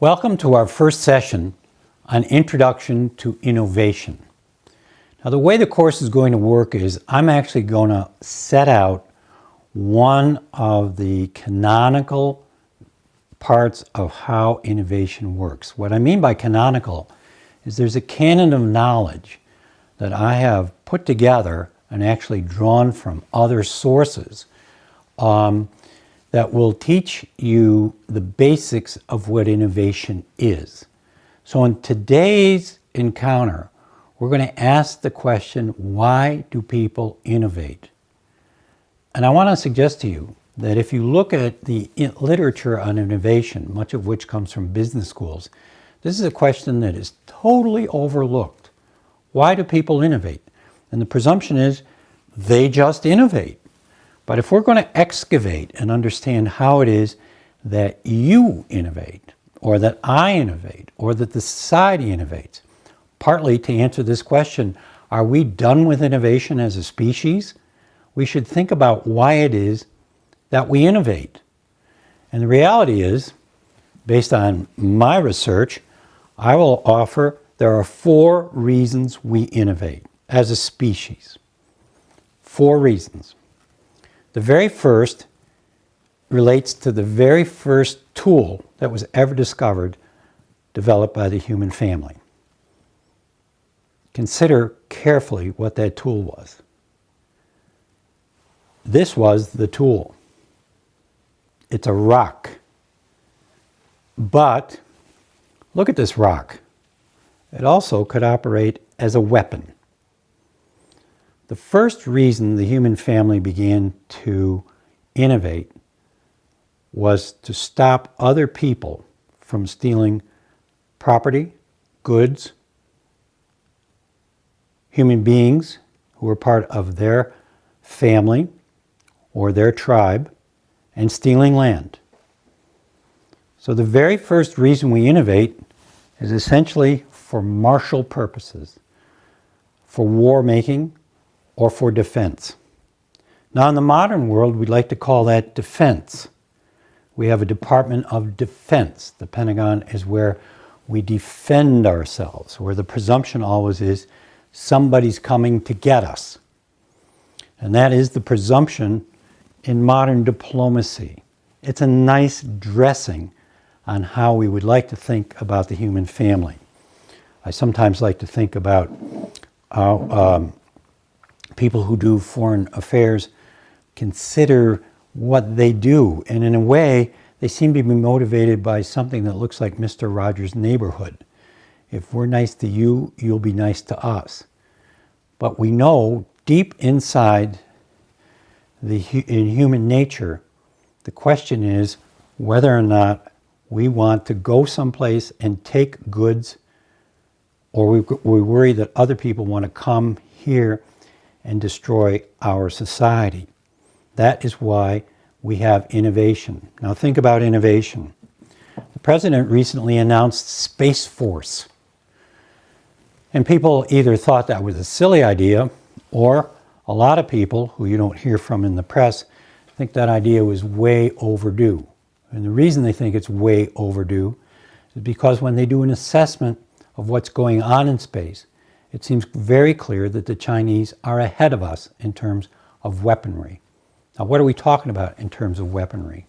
Welcome to our first session on Introduction to Innovation. Now, the way the course is going to work is I'm actually going to set out one of the canonical parts of how innovation works. What I mean by canonical is there's a canon of knowledge that I have put together and actually drawn from other sources that will teach you the basics of what innovation is. So in today's encounter, we're going to ask the question, why do people innovate? And I want to suggest to you that if you look at the literature on innovation, much of which comes from business schools, this is a question that is totally overlooked. Why do people innovate? And the presumption is they just innovate. But if we're going to excavate and understand how it is that you innovate, or that I innovate, or that the society innovates, partly to answer this question, are we done with innovation as a species? We should think about why it is that we innovate. And the reality is, based on my research, I will offer there are 4 reasons we innovate as a species. 4 reasons. The very first relates to the very first tool that was ever discovered, developed by the human family. Consider carefully what that tool was. This was the tool. It's a rock. But look at this rock. It also could operate as a weapon. The first reason the human family began to innovate was to stop other people from stealing property, goods, human beings who were part of their family or their tribe, and stealing land. So the very first reason we innovate is essentially for martial purposes, for war making, or for defense. Now, in the modern world, we'd like to call that defense. We have a Department of Defense. The Pentagon is where we defend ourselves, where the presumption always is somebody's coming to get us. And that is the presumption in modern diplomacy. It's a nice dressing on how we would like to think about the human family. I sometimes like to think about how people who do foreign affairs consider what they do. And in a way, they seem to be motivated by something that looks like Mr. Rogers' Neighborhood. If we're nice to you, you'll be nice to us. But we know deep inside in human nature, the question is whether or not we want to go someplace and take goods, or we worry that other people want to come here and destroy our society. That is why we have innovation. Now think about innovation. The president recently announced Space Force. And people either thought that was a silly idea, or a lot of people who you don't hear from in the press think that idea was way overdue. And the reason they think it's way overdue is because when they do an assessment of what's going on in space, it seems very clear that the Chinese are ahead of us in terms of weaponry. Now, what are we talking about in terms of weaponry?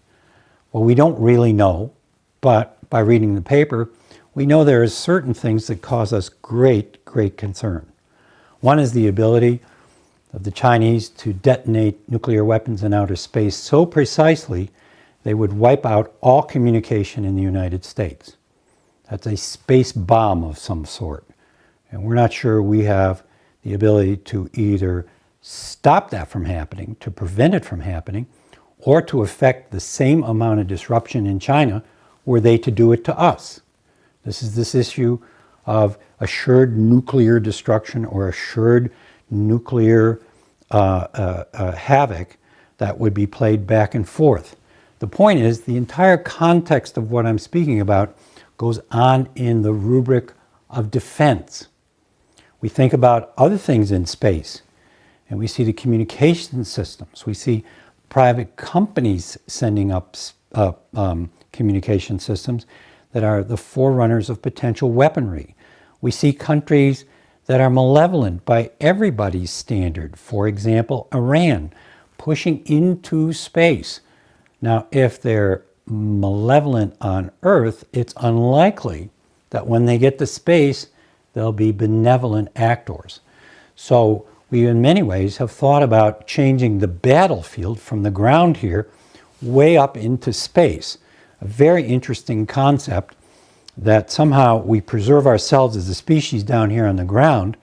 Well, we don't really know, but by reading the paper, we know there are certain things that cause us great concern. One is the ability of the Chinese to detonate nuclear weapons in outer space so precisely they would wipe out all communication in the United States. That's a space bomb of some sort. And we're not sure we have the ability to either stop that from happening, to prevent it from happening, or to affect the same amount of disruption in China were they to do it to us. This is this issue of assured nuclear destruction or assured nuclear havoc that would be played back and forth. The point is, the entire context of what I'm speaking about goes on in the rubric of defense. We think about other things in space, and we see the communication systems. We see private companies sending up communication systems that are the forerunners of potential weaponry. We see countries that are malevolent by everybody's standard. For example, Iran pushing into space. Now, if they're malevolent on Earth, it's unlikely that when they get to space, they'll be benevolent actors. So we, in many ways, have thought about changing the battlefield from the ground here way up into space. A very interesting concept that somehow we preserve ourselves as a species down here on the ground,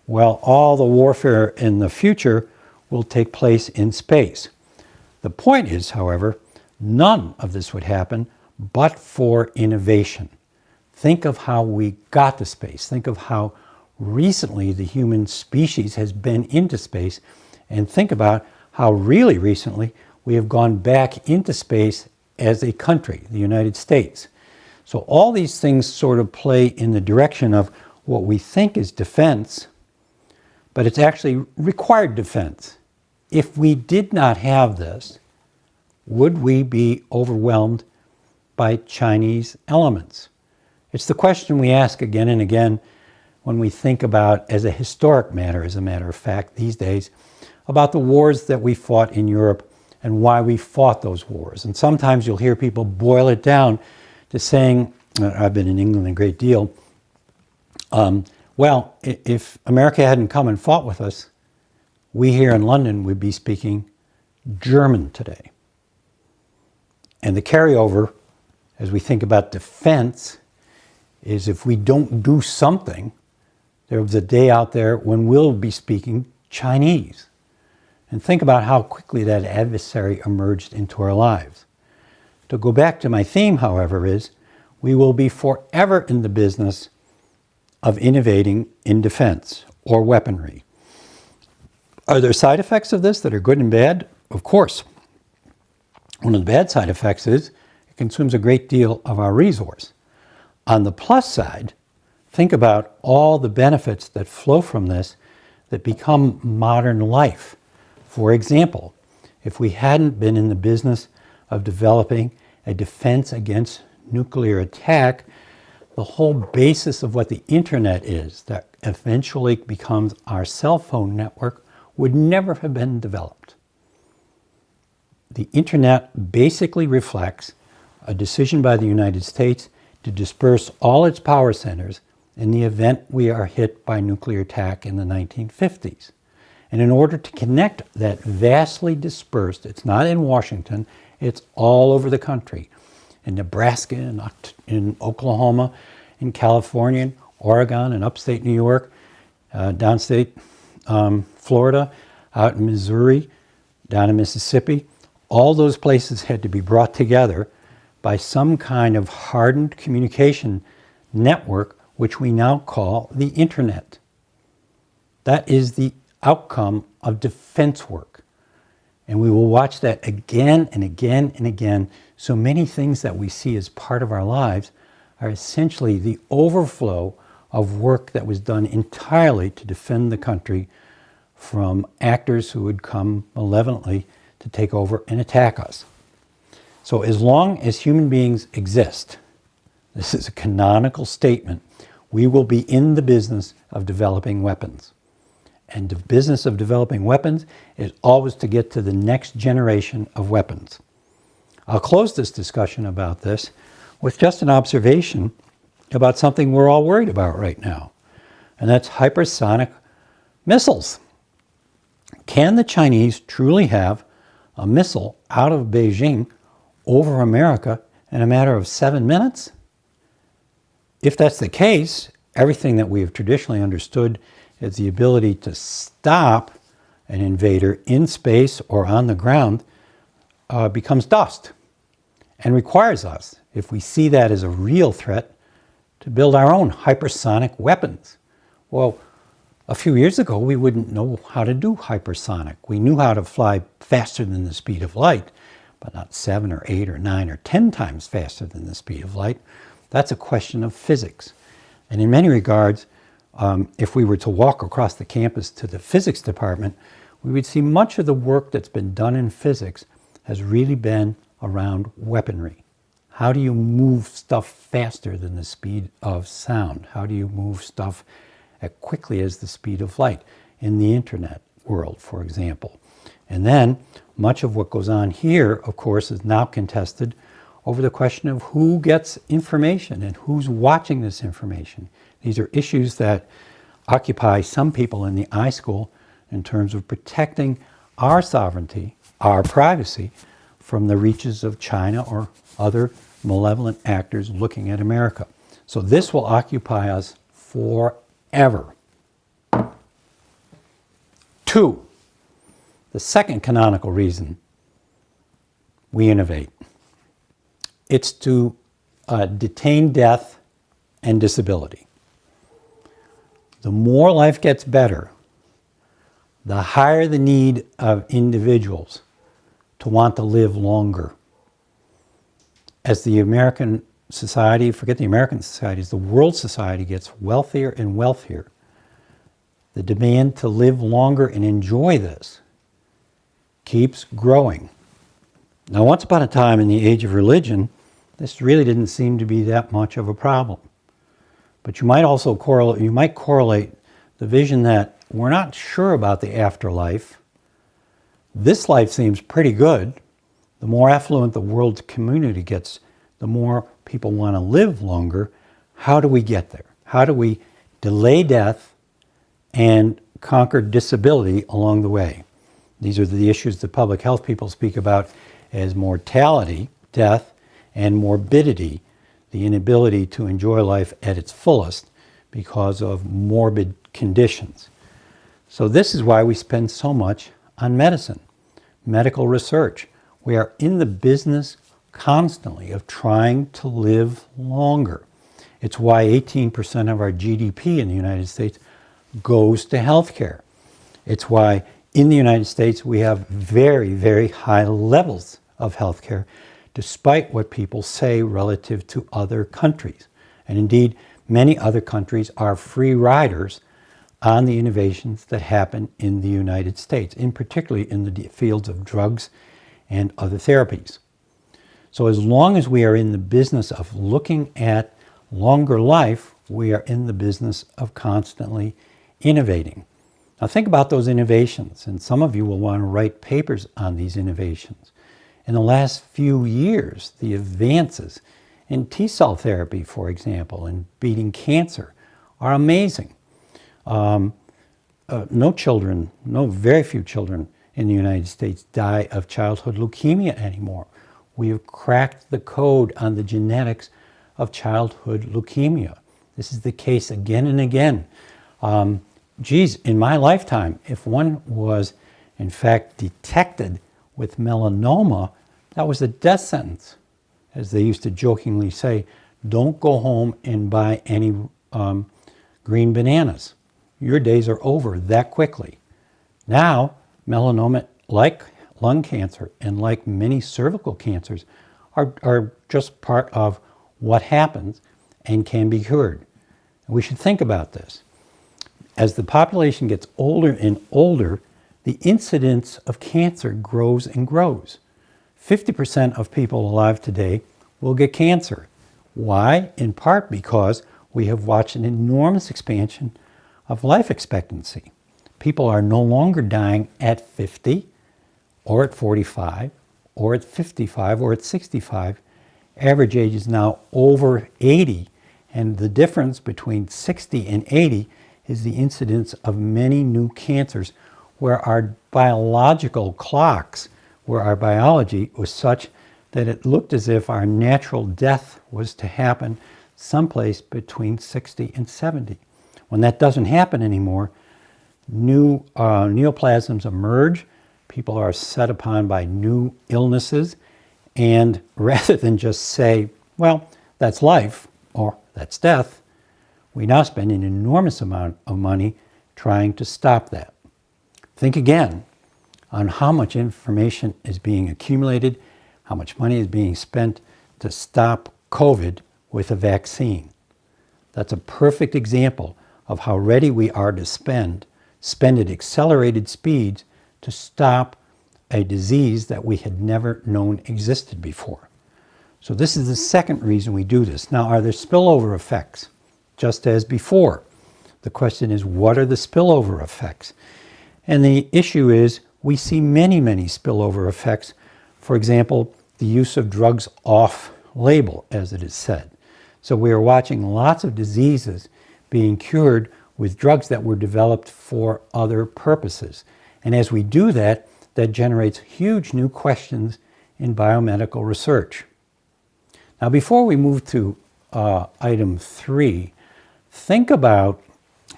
while all the warfare in the future will take place in space. The point is, however, none of this would happen but for innovation. Think of how we got to space. Think of how recently the human species has been into space, and think about how really recently we have gone back into space as a country, the United States. So all these things sort of play in the direction of what we think is defense, but it's actually required defense. If we did not have this, would we be overwhelmed by Chinese elements? It's the question we ask again and again when we think about, as a historic matter, as a matter of fact, these days, about the wars that we fought in Europe and why we fought those wars. And sometimes you'll hear people boil it down to saying, I've been in England a great deal, well, if America hadn't come and fought with us, we here in London would be speaking German today. And the carryover, as we think about defense, is if we don't do something, there was a day out there when we'll be speaking Chinese. And think about how quickly that adversary emerged into our lives. To go back to my theme, however, is we will be forever in the business of innovating in defense or weaponry. Are there side effects of this that are good and bad? Of course. One of the bad side effects is it consumes a great deal of our resource. On the plus side, think about all the benefits that flow from this that become modern life. For example, if we hadn't been in the business of developing a defense against nuclear attack, the whole basis of what the internet is, that eventually becomes our cell phone network, would never have been developed. The internet basically reflects a decision by the United States to disperse all its power centers in the event we are hit by nuclear attack in the 1950s. And in order to connect that vastly dispersed, it's not in Washington, it's all over the country, in Nebraska, in Oklahoma, in California, in Oregon, in upstate New York, downstate Florida, out in Missouri, down in Mississippi. All those places had to be brought together by some kind of hardened communication network, which we now call the internet. That is the outcome of defense work. And we will watch that again and again and again. So many things that we see as part of our lives are essentially the overflow of work that was done entirely to defend the country from actors who would come malevolently to take over and attack us. So as long as human beings exist, this is a canonical statement, we will be in the business of developing weapons. And the business of developing weapons is always to get to the next generation of weapons. I'll close this discussion about this with just an observation about something we're all worried about right now, and that's hypersonic missiles. Can the Chinese truly have a missile out of Beijing over America in a matter of 7 minutes? If that's the case, everything that we have traditionally understood as the ability to stop an invader in space or on the ground becomes dust, and requires us, if we see that as a real threat, to build our own hypersonic weapons. Well, a few years ago, we wouldn't know how to do hypersonic. We knew how to fly faster than the speed of light, but not 7 or 8 or 9 or 10 times faster than the speed of light. That's a question of physics. And in many regards, if we were to walk across the campus to the physics department, we would see much of the work that's been done in physics has really been around weaponry. How do you move stuff faster than the speed of sound? How do you move stuff as quickly as the speed of light in the internet world, for example? And then much of what goes on here, of course, is now contested over the question of who gets information and who's watching this information. These are issues that occupy some people in the iSchool in terms of protecting our sovereignty, our privacy, from the reaches of China or other malevolent actors looking at America. So this will occupy us forever. 2, the second canonical reason we innovate. It's to detain death and disability. The more life gets better, the higher the need of individuals to want to live longer. As the American society, forget the American society, as the world society gets wealthier and wealthier, the demand to live longer and enjoy this keeps growing. Now, once upon a time in the age of religion, this really didn't seem to be that much of a problem. But you might also correlate the vision that we're not sure about the afterlife. This life seems pretty good. The more affluent the world's community gets, the more people want to live longer. How do we get there? How do we delay death and conquer disability along the way? These are the issues that public health people speak about as mortality, death, and morbidity, the inability to enjoy life at its fullest because of morbid conditions. So this is why we spend so much on medicine, medical research. We are in the business constantly of trying to live longer. It's why 18% of our GDP in the United States goes to healthcare. It's why in the United States we have very, very high levels of healthcare, despite what people say relative to other countries. And indeed, many other countries are free riders on the innovations that happen in the United States, in particularly in the fields of drugs and other therapies. So as long as we are in the business of looking at longer life, we are in the business of constantly innovating. Now think about those innovations, and some of you will want to write papers on these innovations. In the last few years, the advances in T-cell therapy, for example, in beating cancer, are amazing. Very few children in the United States die of childhood leukemia anymore. We have cracked the code on the genetics of childhood leukemia. This is the case again and again. In my lifetime, if one was in fact detected with melanoma, that was a death sentence. As they used to jokingly say, don't go home and buy any green bananas. Your days are over that quickly. Now, melanoma, like lung cancer and like many cervical cancers, are just part of what happens and can be cured. We should think about this. As the population gets older and older, the incidence of cancer grows and grows. 50% of people alive today will get cancer. Why? In part because we have watched an enormous expansion of life expectancy. People are no longer dying at 50 or at 45 or at 55 or at 65. Average age is now over 80, and the difference between 60 and 80 is the incidence of many new cancers where our biological clocks, where our biology was such that it looked as if our natural death was to happen someplace between 60 and 70. When that doesn't happen anymore, new neoplasms emerge, people are set upon by new illnesses, and rather than just say, well, that's life or that's death, we now spend an enormous amount of money trying to stop that. Think again on how much information is being accumulated, how much money is being spent to stop COVID with a vaccine. That's a perfect example of how ready we are to spend at accelerated speeds to stop a disease that we had never known existed before. So this is the second reason we do this. Now, are there spillover effects? Just as before, the question is, what are the spillover effects? And the issue is, we see many, many spillover effects. For example, the use of drugs off-label, as it is said. So we are watching lots of diseases being cured with drugs that were developed for other purposes. And as we do that, that generates huge new questions in biomedical research. Now, before we move to item 3, think about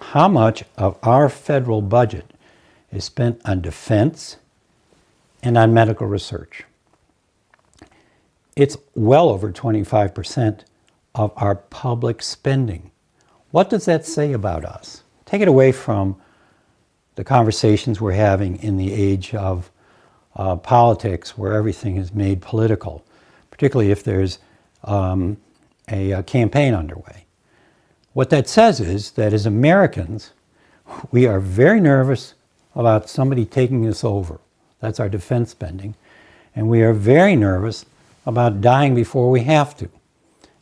how much of our federal budget is spent on defense and on medical research. It's well over 25% of our public spending. What does that say about us? Take it away from the conversations we're having in the age of politics, where everything is made political, particularly if there's a campaign underway. What that says is that as Americans, we are very nervous about somebody taking us over. That's our defense spending. And we are very nervous about dying before we have to.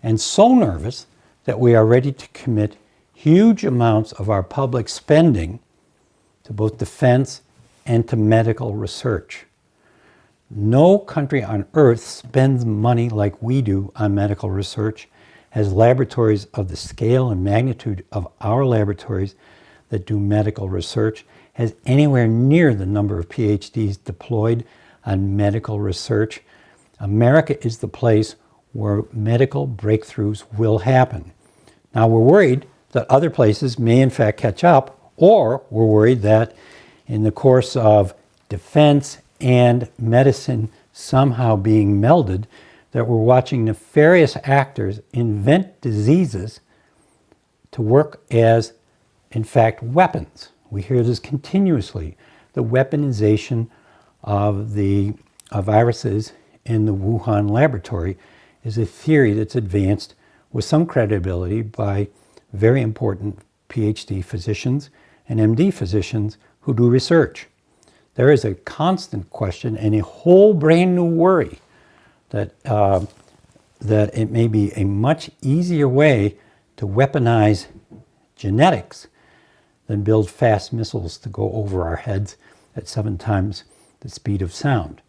And so nervous that we are ready to commit huge amounts of our public spending to both defense and to medical research. No country on earth spends money like we do on medical research, has laboratories of the scale and magnitude of our laboratories that do medical research, has anywhere near the number of PhDs deployed on medical research. America is the place where medical breakthroughs will happen. Now, we're worried that other places may in fact catch up, or we're worried that in the course of defense and medicine somehow being melded, that we're watching nefarious actors invent diseases to work as, in fact, weapons. We hear this continuously. The weaponization of the viruses in the Wuhan laboratory is a theory that's advanced with some credibility by very important PhD physicians and MD physicians who do research. There is a constant question and a whole brand new worry that it may be a much easier way to weaponize genetics than build fast missiles to go over our heads at 7 times the speed of sound.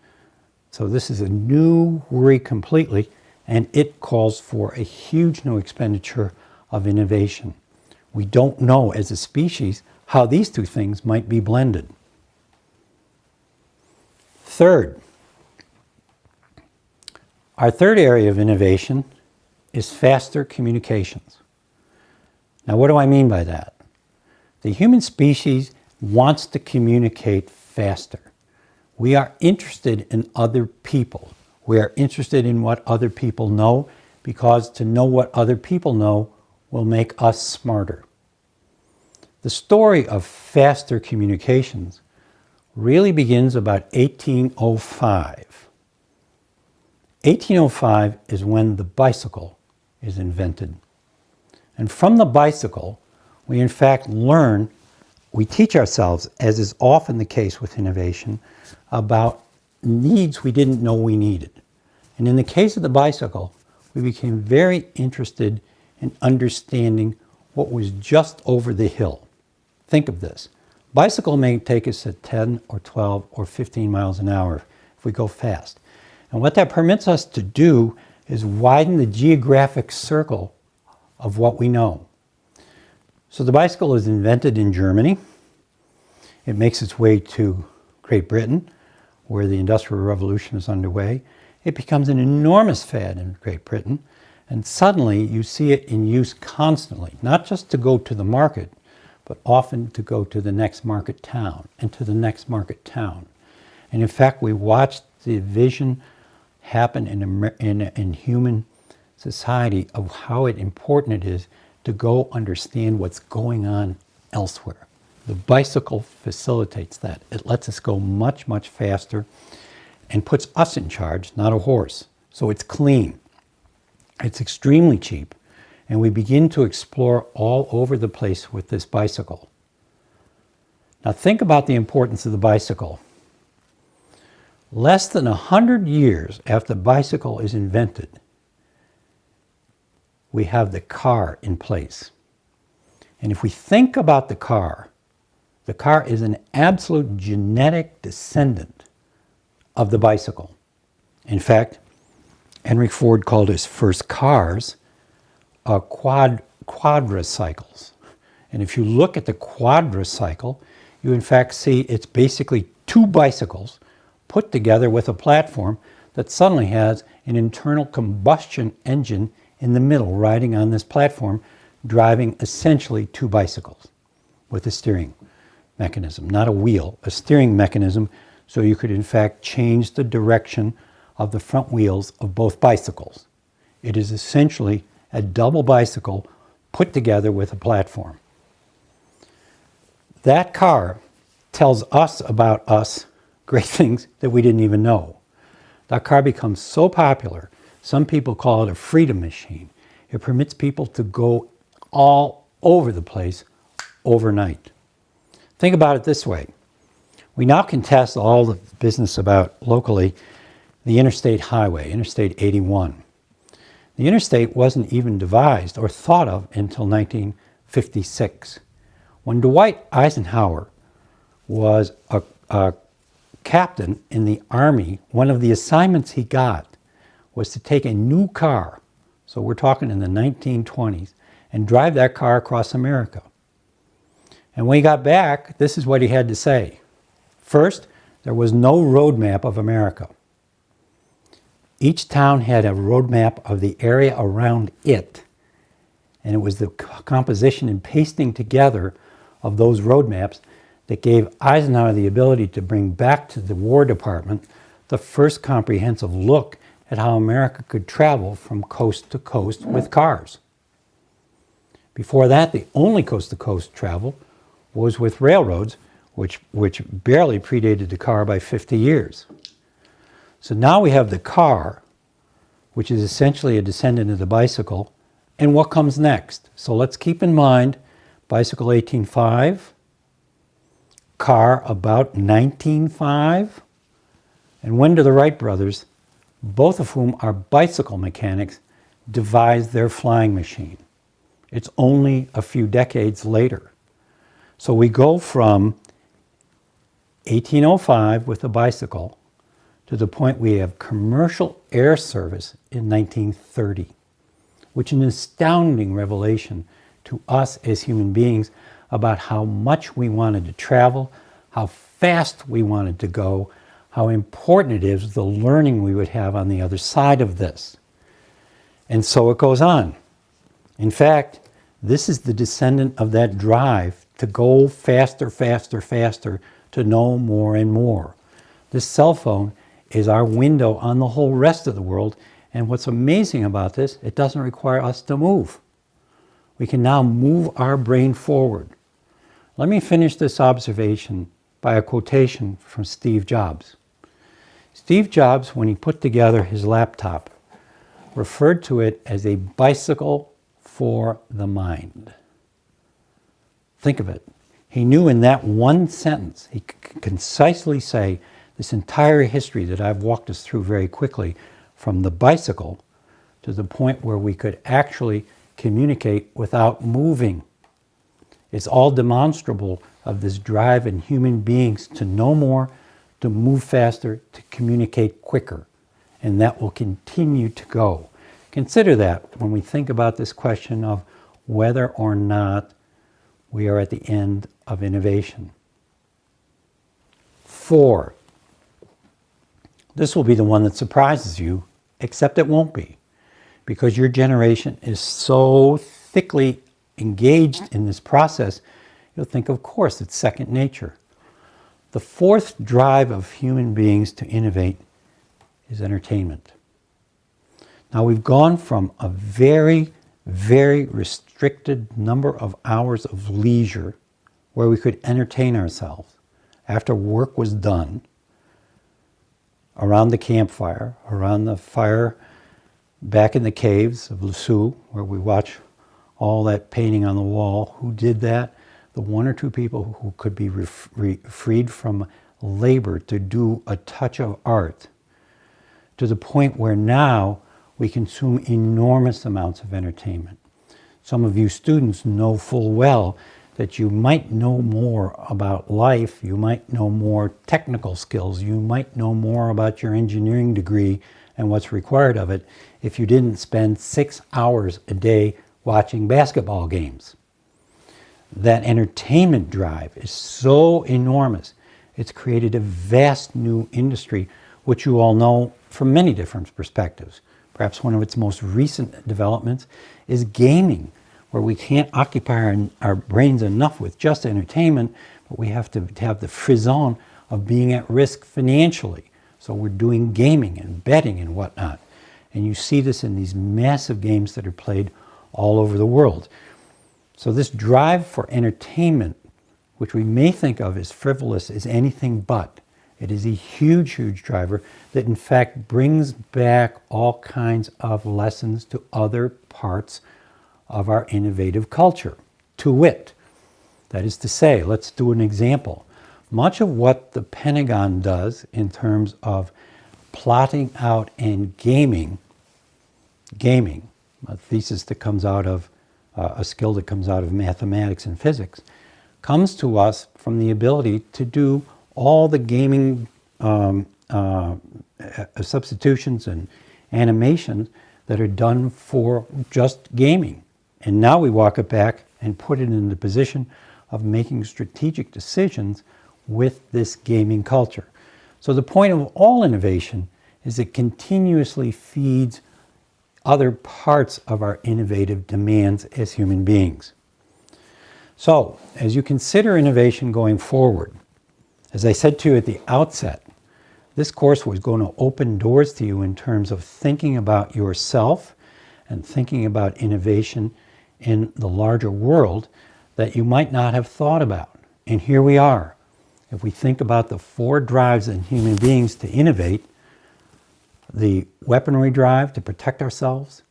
So this is a new worry completely, and it calls for a huge new expenditure of innovation. We don't know as a species how these two things might be blended. Third, our third area of innovation is faster communications. Now, what do I mean by that? The human species wants to communicate faster. We are interested in other people. We are interested in what other people know, because to know what other people know will make us smarter. The story of faster communications really begins about 1805. 1805 is when the bicycle is invented. And from the bicycle, we in fact we teach ourselves, as is often the case with innovation, about needs we didn't know we needed. And in the case of the bicycle, we became very interested in understanding what was just over the hill. Think of this. Bicycle may take us at 10 or 12 or 15 miles an hour if we go fast. And what that permits us to do is widen the geographic circle of what we know. So the bicycle is invented in Germany. It makes its way to Great Britain, where the Industrial Revolution is underway. It becomes an enormous fad in Great Britain, and suddenly you see it in use constantly, not just to go to the market, but often to go to the next market town and to the next market town. And in fact, we watched the vision happen in human society of how important it is to go understand what's going on elsewhere. The bicycle facilitates that. It lets us go much, much faster and puts us in charge, not a horse. So it's clean. It's extremely cheap. And we begin to explore all over the place with this bicycle. Now think about the importance of the bicycle. Less than 100 years after the bicycle is invented, we have the car in place. And if we think about the car is an absolute genetic descendant of the bicycle. In fact, Henry Ford called his first cars quadricycles. And if you look at the quadricycle, you in fact see it's basically two bicycles put together with a platform that suddenly has an internal combustion engine in the middle riding on this platform, driving essentially two bicycles with a steering mechanism, not a wheel, a steering mechanism, so you could in fact change the direction of the front wheels of both bicycles. It is essentially a double bicycle put together with a platform. That car tells us about us great things that we didn't even know. That car becomes so popular, some people call it a freedom machine. It permits people to go all over the place overnight. Think about it this way. We now can test all the business about locally the interstate highway, Interstate 81. The interstate wasn't even devised or thought of until 1956. When Dwight Eisenhower was a captain in the Army, one of the assignments he got was to take a new car, so we're talking in the 1920s, and drive that car across America. And when he got back, this is what he had to say. First, there was no road map of America. Each town had a road map of the area around it, and it was the composition and pasting together of those road maps that gave Eisenhower the ability to bring back to the War Department the first comprehensive look at how America could travel from coast to coast with cars. Before that, the only coast-to-coast travel was with railroads, which barely predated the car by 50 years. So now we have the car, which is essentially a descendant of the bicycle, and what comes next? So let's keep in mind bicycle 18.5, car about 19.5, and when do the Wright brothers, both of whom are bicycle mechanics, devise their flying machine? It's only a few decades later. So we go from 1805 with a bicycle to the point we have commercial air service in 1930, which is an astounding revelation to us as human beings about how much we wanted to travel, how fast we wanted to go, how important it is, the learning we would have on the other side of this. And so it goes on. In fact, this is the descendant of that drive to go faster, faster, faster, to know more and more. This cell phone is our window on the whole rest of the world, and what's amazing about this, it doesn't require us to move. We can now move our brain forward. Let me finish this observation by a quotation from Steve Jobs. Steve Jobs, when he put together his laptop, referred to it as a bicycle for the mind. Think of it. He knew in that one sentence, he could concisely say this entire history that I've walked us through very quickly, from the bicycle to the point where we could actually communicate without moving. It's all demonstrable of this drive in human beings to know more, to move faster, to communicate quicker. And that will continue to go. Consider that when we think about this question of whether or not we are at the end of innovation. 4. This will be the one that surprises you, except it won't be, because your generation is so thickly engaged in this process, you'll think, of course, it's second nature. The 4th drive of human beings to innovate is entertainment. Now, we've gone from a very, very restricted number of hours of leisure where we could entertain ourselves after work was done, around the campfire, around the fire, back in the caves of Lussu, where we watch all that painting on the wall. Who did that? The 1 or 2 people who could be freed from labor to do a touch of art, to the point where now we consume enormous amounts of entertainment. Some of you students know full well that you might know more about life, you might know more technical skills, you might know more about your engineering degree and what's required of it if you didn't spend 6 hours a day watching basketball games. That entertainment drive is so enormous, it's created a vast new industry, which you all know from many different perspectives. Perhaps one of its most recent developments is gaming, where we can't occupy our brains enough with just entertainment, but we have to have the frisson of being at risk financially. So we're doing gaming and betting and whatnot. And you see this in these massive games that are played all over the world. So this drive for entertainment, which we may think of as frivolous, is anything but. It is a huge, huge driver that in fact brings back all kinds of lessons to other parts of our innovative culture. To wit, that is to say, let's do an example. Much of what the Pentagon does in terms of plotting out and gaming, a thesis that comes out of a skill that comes out of mathematics and physics, comes to us from the ability to do all the gaming substitutions and animations that are done for just gaming. And now we walk it back and put it in the position of making strategic decisions with this gaming culture. So the point of all innovation is it continuously feeds other parts of our innovative demands as human beings. So, as you consider innovation going forward, as I said to you at the outset, this course was going to open doors to you in terms of thinking about yourself and thinking about innovation in the larger world that you might not have thought about. And here we are. If we think about the 4 drives in human beings to innovate, the weaponry drive to protect ourselves,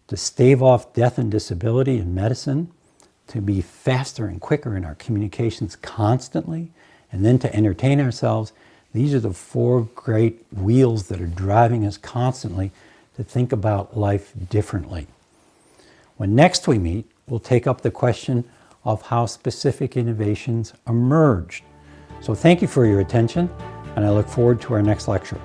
to stave off death and disability in medicine, to be faster and quicker in our communications constantly, and then to entertain ourselves, these are the 4 great wheels that are driving us constantly to think about life differently. When next we meet, we'll take up the question of how specific innovations emerged. So thank you for your attention, and I look forward to our next lecture.